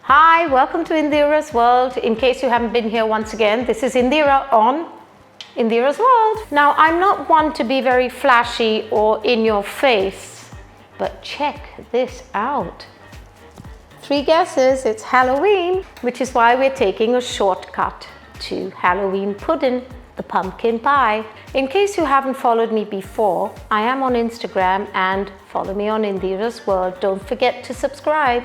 Hi, welcome to Indira's World. In case you haven't been here once again, this is Indiraa on Indira's World. Now, I'm not one to be very flashy or in your face, but check this out. 3 guesses, it's Halloween, which is why we're taking a shortcut to Halloween pudding, the pumpkin pie. In case you haven't followed me before, I am on Instagram and follow me on Indira's World. Don't forget to subscribe.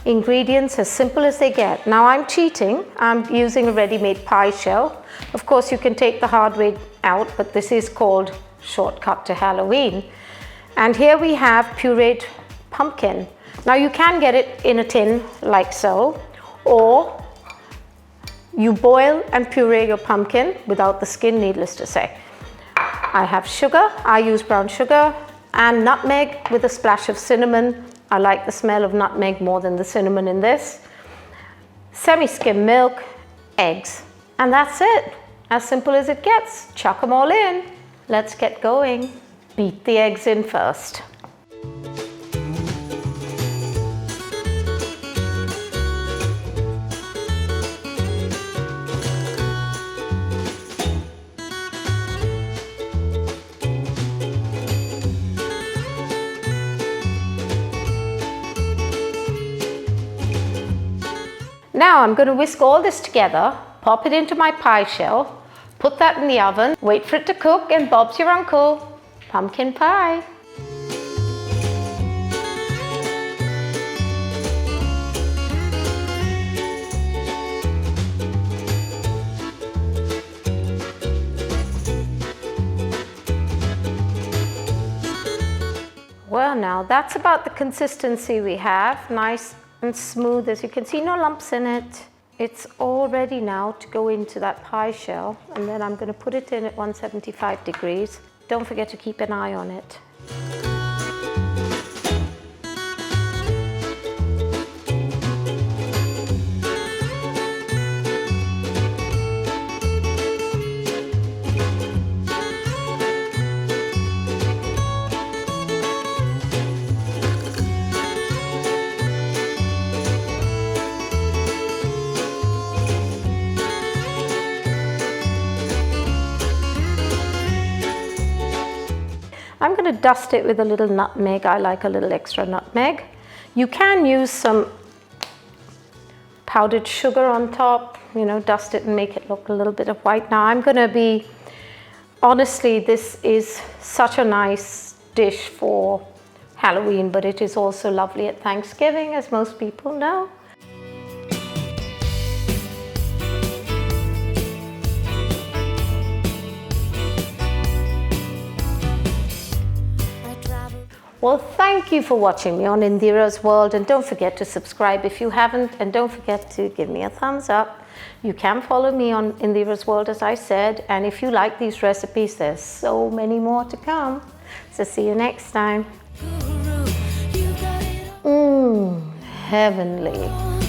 Ingredients as simple as they get. Now I'm cheating. I'm using a ready-made pie shell. Of course, you can take the hard way out, but this is called shortcut to Halloween. And here we have pureed pumpkin. Now you can get it in a tin like so, or you boil and puree your pumpkin without the skin, needless to say. I have sugar. I use brown sugar and nutmeg with a splash of cinnamon. I like the smell of nutmeg more than the cinnamon in this. Semi-skim milk, eggs, and that's it. As simple as it gets. Chuck them all in. Let's get going. Beat the eggs in first. Now I'm going to whisk all this together, pop it into my pie shell, put that in the oven, wait for it to cook, and Bob's your uncle. Pumpkin pie. Well, now that's about the consistency we have. Nice and smooth, as you can see, no lumps in it. It's all ready now to go into that pie shell, and then I'm going to put it in at 175 degrees. Don't forget to keep an eye on it. I'm going to dust it with a little nutmeg. I like a little extra nutmeg. You can use some powdered sugar on top, dust it and make it look a little bit of white. Now I'm going to be, honestly, this is such a nice dish for Halloween, but it is also lovely at Thanksgiving, as most people know. Well, thank you for watching me on Indira's World, and don't forget to subscribe if you haven't, and don't forget to give me a thumbs up. You can follow me on Indira's World, as I said, and if you like these recipes, there's so many more to come. So see you next time. Heavenly.